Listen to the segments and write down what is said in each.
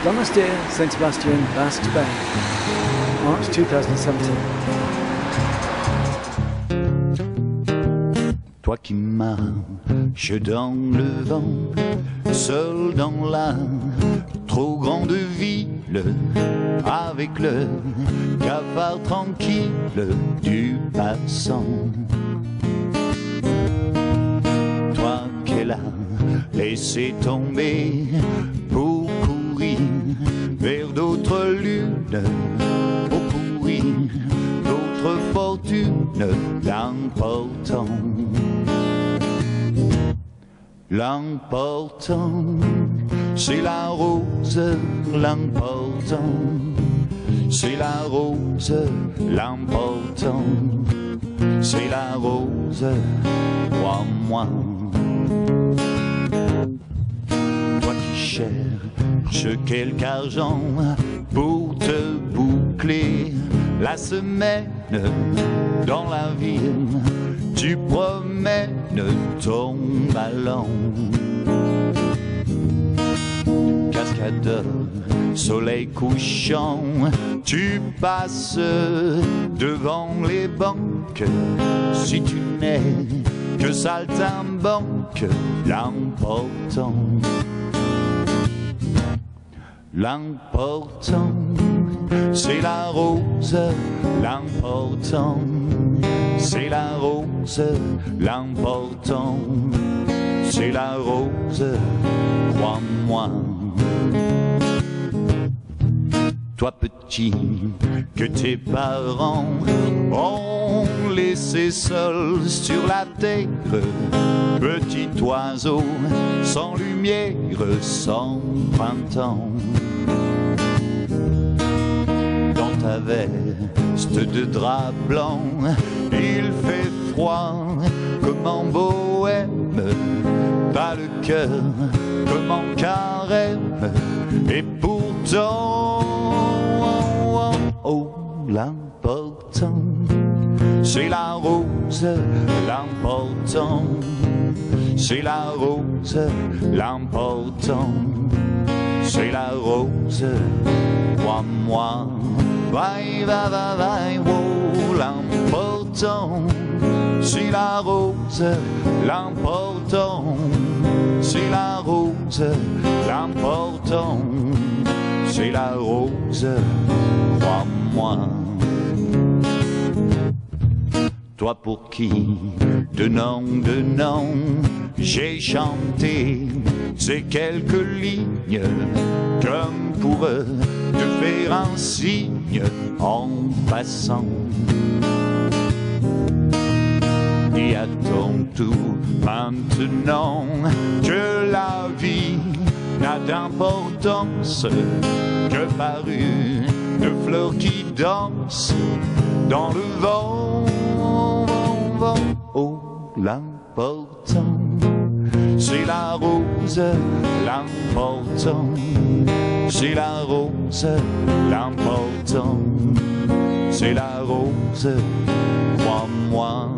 Domesday, Saint Sebastian, Basque Bay, March 2017. Toi qui marches dans le vent, seul dans la trop grande ville, avec le cafard tranquille du passant. Toi qu'elle a laissé tomber pour courir vers d'autres lunes, pour courir d'autres fortunes, l'important. L'important, c'est la rose, l'important, c'est la rose, l'important, c'est la rose, crois-moi. Toi qui cherches quelque argent pour te boucler la semaine dans la ville, tu promènes ton ballon. Cascadeur, soleil couchant, tu passes devant les banques. Si tu n'es que saltimbanque, l'important, l'important, c'est la rose, l'important, c'est la rose, l'important, c'est la rose, crois-moi. Toi petit, que tes parents ont laissé seul sur la terre, petit oiseau sans lumière, sans printemps. Dans ta veste de drap blanc, il fait froid comme en Bohême, pas le cœur comme en Carême, et pourtant, oh, l'important, c'est la rose, l'important, c'est la rose, l'important, c'est la rose, crois-moi. Vai, va, va, vai, oh, l'important, c'est la rose, l'important, c'est la rose, l'important, c'est la rose, crois-moi. Toi pour qui, de nom, j'ai chanté ces quelques lignes, comme pour eux, de faire un signe en passant. Et à ton tour, maintenant que la vie n'a d'importance que par une fleur qui danse dans le vent, oh, l'important, c'est la rose, l'important, c'est la rose, l'important, c'est la rose, crois-moi.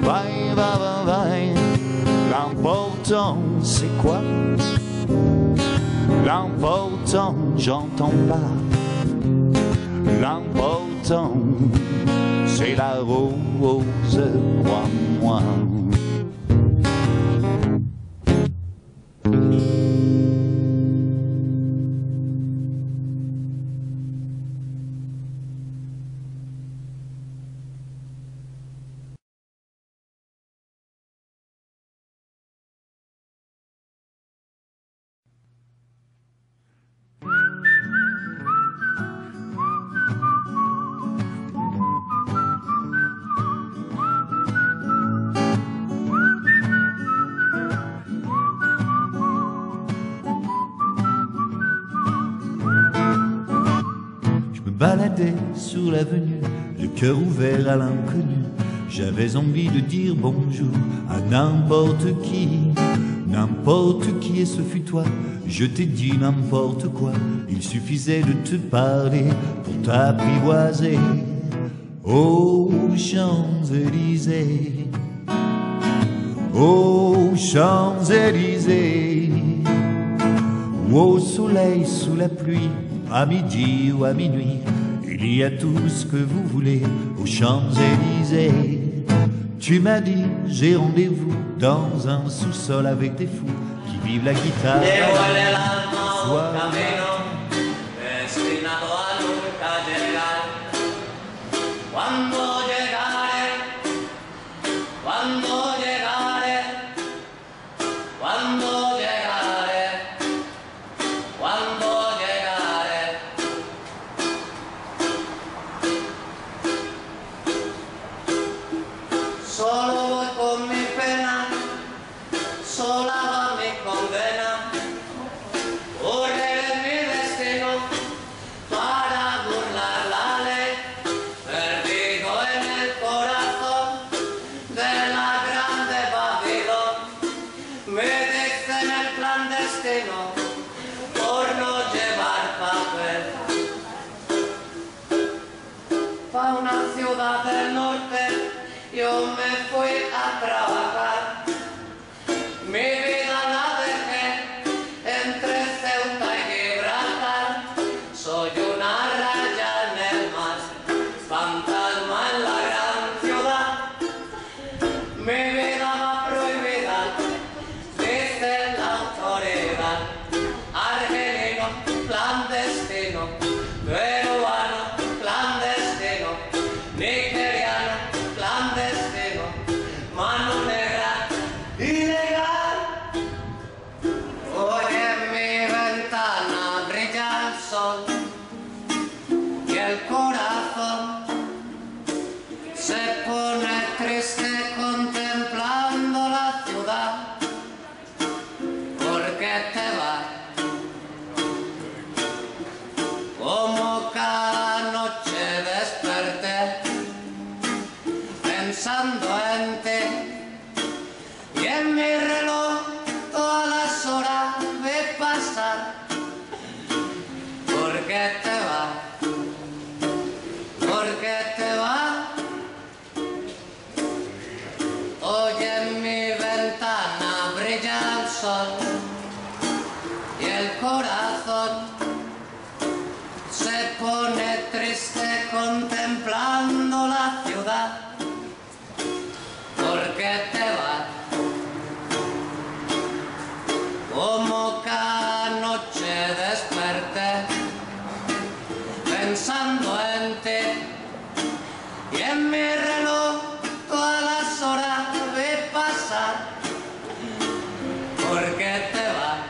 Vai, va, va, vai, l'important, c'est quoi? L'important, j'entends pas. L'important, c'est la rose, crois-moi. Baladais sur l'avenue, le cœur ouvert à l'inconnu. J'avais envie de dire bonjour à n'importe qui, et ce fut toi. Je t'ai dit n'importe quoi, il suffisait de te parler pour t'apprivoiser. Aux Champs-Élysées, aux Champs-Élysées, ou au soleil sous la pluie, à midi ou à minuit, il y a tout ce que vous voulez aux Champs-Élysées. Tu m'as dit, j'ai rendez-vous dans un sous-sol avec des fous qui vivent la guitare. Solo voy con mi pena, sola va mi condena, correr en mi destino para burlar la ley, perdido en el corazón de la grande Babilón. Me dicen el clandestino por no llevar papel, pa' una ciudad del norte yo me fui a trabajar, mi vida la dejé entre Ceuta y Gibraltar, soy una raya en el mar, fantasma en la gran ciudad, mi vida va prohibida, dice la autoridad, argelino, clandestino, peruano, clandestino, nigeriano, clandestino, mano negra, ilegal. Hoy en mi ventana brilla el sol y el corazón se pone triste contemplando la ciudad. ¿Por qué te vas? Como cada noche desperté pensando en ti y en mi reloj todas las horas de pasar. ¿Por qué te vas? ¿Por qué te vas? Hoy en mi ventana brilla el sol y el corazón se pone triste contemplando la ciudad. ¿Por qué te vas? Como cada noche desperté pensando en ti y en mi reloj todas las horas de pasar. ¿Por qué te vas?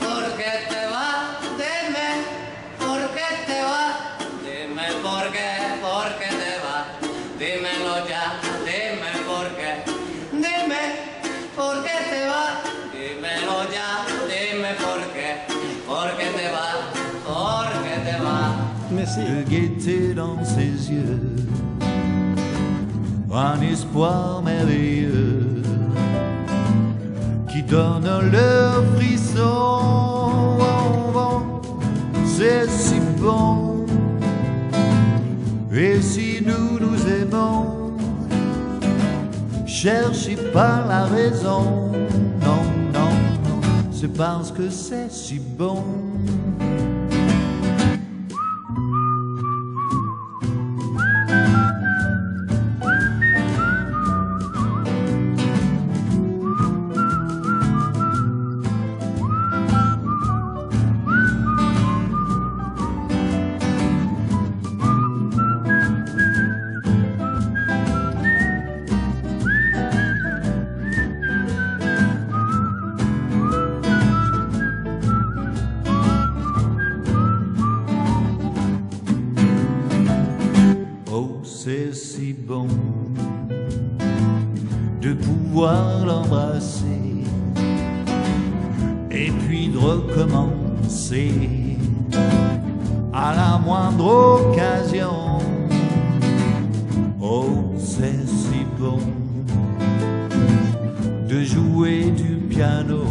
¿Por qué te vas? Dime, ¿por qué te vas? Dime por qué te vas. Dímelo ya, dime por qué. Dime por qué te vas. Dímelo ya, dime por qué. ¿Por qué te vas? ¿Por qué te vas? Merci. De gaieté dans ses yeux, un espoir merveilleux qui donne le frisson. C'est si bon. Et si nous nous aimons, cherchez pas la raison. Non, non, non, c'est parce que c'est si bon. C'est si bon de pouvoir l'embrasser et puis de recommencer à la moindre occasion. Oh, c'est si bon de jouer du piano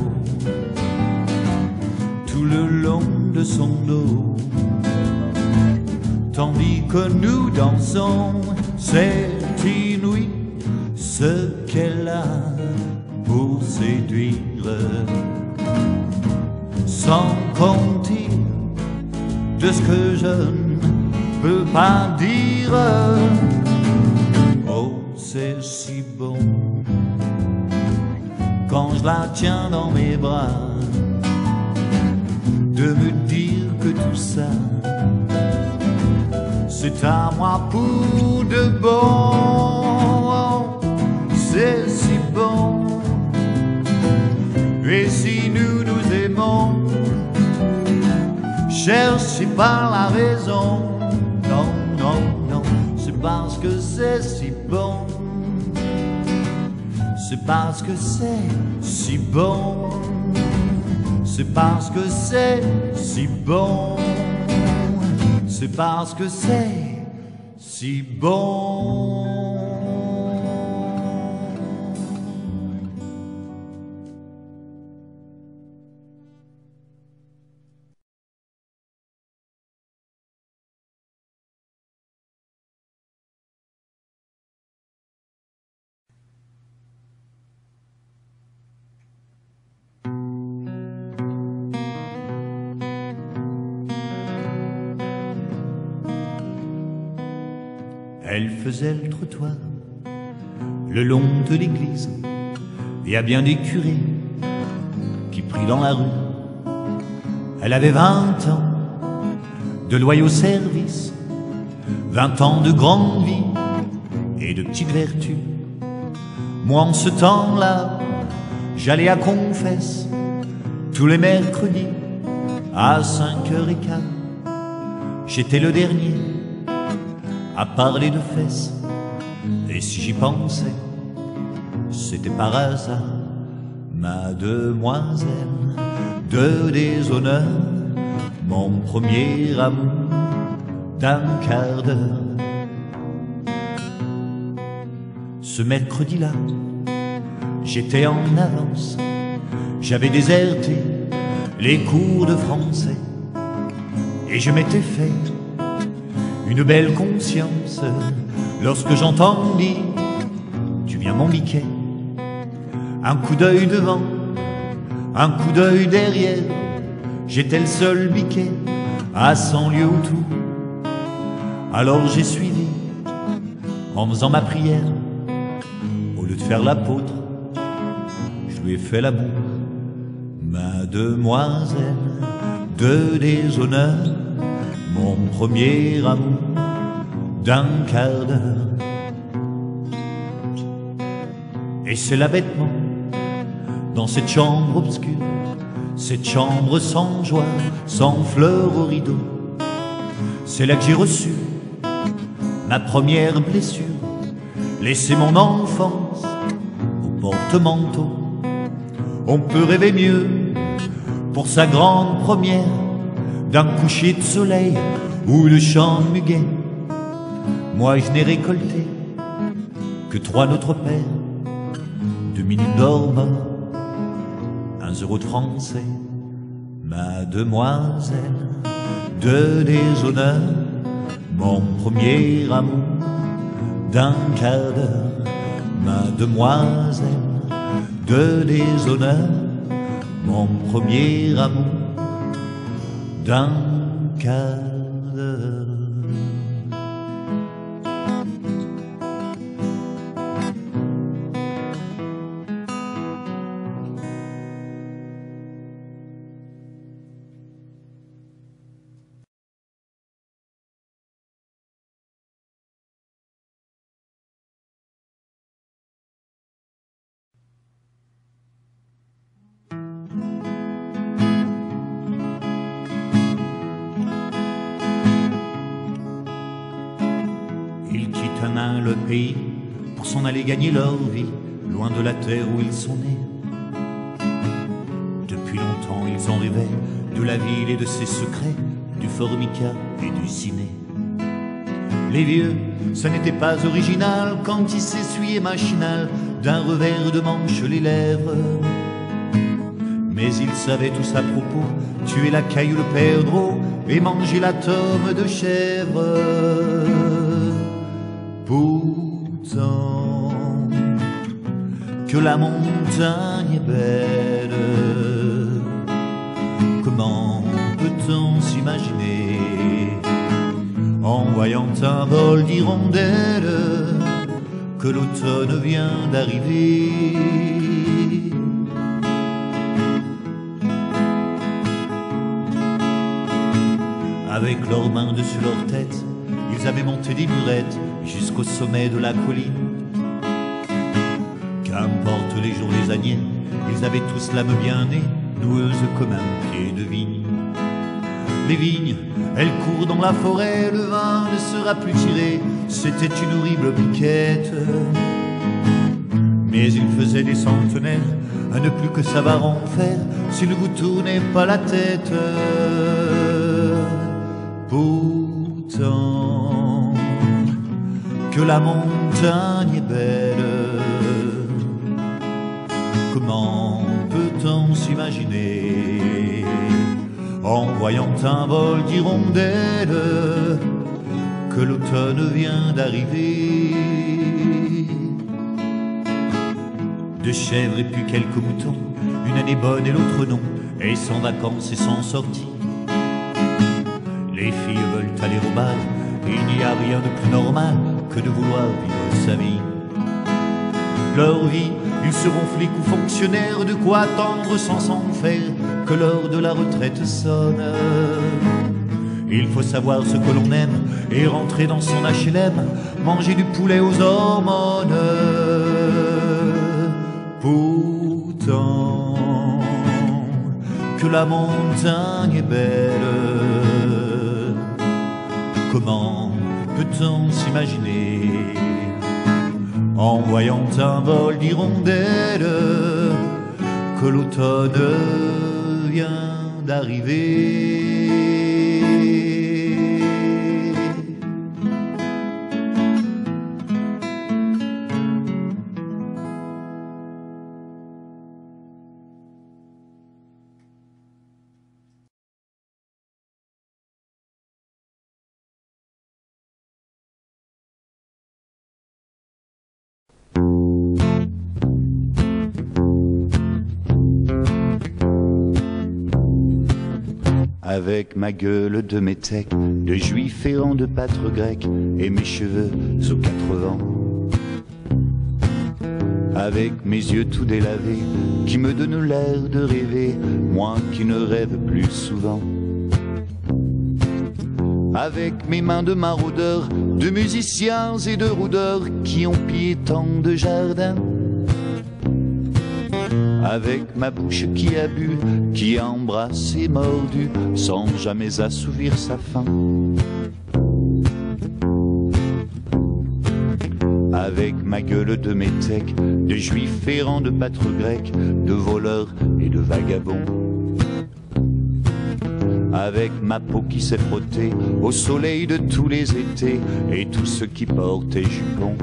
tout le long de son dos, tandis que nous dansons. C'est inouï ce qu'elle a pour séduire. sans compter de ce que je ne peux pas dire. Oh, c'est si bon quand je la tiens dans mes bras, de me dire que tout ça, c'est à moi pour de bon. C'est si bon. Et si nous nous aimons, cherchez pas la raison. Non, non, non, c'est parce que c'est si bon. C'est parce que c'est si bon. C'est parce que c'est si bon. C'est parce que c'est si bon. Elle faisait le trottoir le long de l'église, et à bien des curés qui prient dans la rue. Elle avait 20 ans de loyaux services, 20 ans de grande vie et de petites vertus. Moi en ce temps-là, j'allais à confesse tous les mercredis à 5h15. J'étais le dernier à parler de fesses, et si j'y pensais, c'était par hasard. Ma demoiselle de déshonneur, mon premier amour d'un quart d'heure. Ce mercredi-là, j'étais en avance, j'avais déserté les cours de français, et je m'étais fait une belle conscience lorsque j'entendis « Tu viens mon Mickey ». Un coup d'œil devant, un coup d'œil derrière, j'étais le seul biquet à 100 lieues autour. Alors j'ai suivi en faisant ma prière. Au lieu de faire l'apôtre, je lui ai fait l'amour. Ma demoiselle de déshonneur, mon premier amour d'un quart d'heure. Et c'est là bêtement, dans cette chambre obscure, cette chambre sans joie, sans fleurs au rideau, c'est là que j'ai reçu ma première blessure, laissé mon enfance au porte-manteau. On peut rêver mieux pour sa grande première, d'un coucher de soleil ou de chant de muguet. Moi je n'ai récolté que 3 Notre Père, 2 minutes d'or, 1 euro de français. Ma demoiselle de déshonneur, mon premier amour d'un quart d'heure. Ma demoiselle de déshonneur, mon premier amour d'un quart d'heure. Le pays pour s'en aller gagner leur vie, loin de la terre où ils sont nés. Depuis longtemps ils en rêvaient, de la ville et de ses secrets, du Formica et du ciné. Les vieux, ça n'était pas original quand ils s'essuyaient machinal d'un revers de manche les lèvres. Mais ils savaient tous à propos tuer la caille ou le perdreau et manger la tome de chèvre. Pourtant, que la montagne est belle, comment peut-on s'imaginer en voyant un vol d'hirondelles que l'automne vient d'arriver? Avec leurs mains dessus leur tête, ils avaient monté des murettes jusqu'au sommet de la colline. Qu'importe les jours, les années, ils avaient tous l'âme bien née, noueuse comme un pied de vigne. Les vignes, elles courent dans la forêt, le vin ne sera plus tiré, c'était une horrible piquette. Mais il faisait des centenaires à ne plus que savoir en faire s'il ne vous tournait pas la tête. Pourtant, que la montagne est belle, comment peut-on s'imaginer en voyant un vol d'hirondelles que l'automne vient d'arriver? Deux chèvres et puis quelques moutons, une année bonne et l'autre non, et sans vacances et sans sortie. Les filles veulent aller au bal, et il n'y a rien de plus normal que de vouloir vivre sa vie. Leur vie, ils seront flics ou fonctionnaires, de quoi attendre sans s'en faire que l'heure de la retraite sonne. Il faut savoir ce que l'on aime et rentrer dans son HLM, manger du poulet aux hormones. Pourtant, que la montagne est belle, comment peut-on s'imaginer en voyant un vol d'hirondelles que l'automne vient d'arriver? Avec ma gueule de métèque, de juif errant de pâtre grec, et mes cheveux aux 80. Avec mes yeux tout délavés, qui me donnent l'air de rêver, moi qui ne rêve plus souvent. Avec mes mains de maraudeurs, de musiciens et de rôdeurs, qui ont pillé tant de jardins. Avec ma bouche qui a bu, qui a embrassé, mordu, sans jamais assouvir sa faim. Avec ma gueule de métèque, de juif errant de pâtre grec, de voleurs et de vagabonds. Avec ma peau qui s'est frottée au soleil de tous les étés, et tous ceux qui portaient jupons.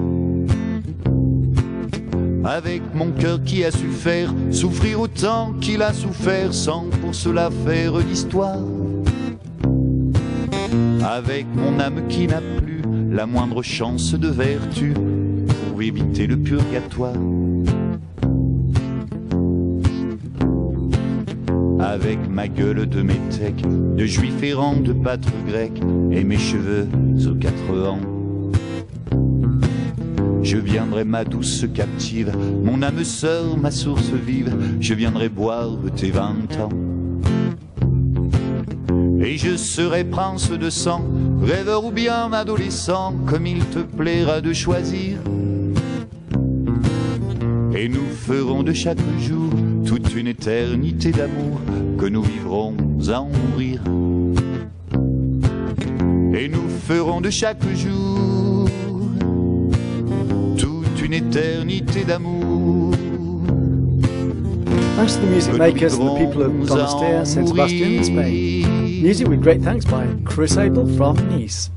Avec mon cœur qui a su faire souffrir autant qu'il a souffert, sans pour cela faire d'histoire. Avec mon âme qui n'a plus la moindre chance de vertu pour éviter le purgatoire. Avec ma gueule de métèque, de juif errant de pâtre grec, et mes cheveux aux 80. Je viendrai ma douce captive, mon âme sœur, ma source vive, je viendrai boire tes 20 ans. Et je serai prince de sang, rêveur ou bien adolescent, comme il te plaira de choisir. Et nous ferons de chaque jour toute une éternité d'amour, que nous vivrons à en mourir. Et nous ferons de chaque jour une éternité d'amour. Thanks to the music makers and the people of Donostia, Saint Sebastian in Spain. Music with great thanks by Chris Abel from Nice.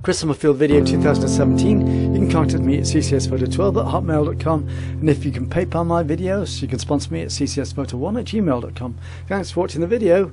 Chris Summerfield Video 2017. You can contact me at ccsPhoto12@hotmail.com, and if you can PayPal my videos, you can sponsor me at ccsPhoto1@gmail.com. Thanks for watching the video.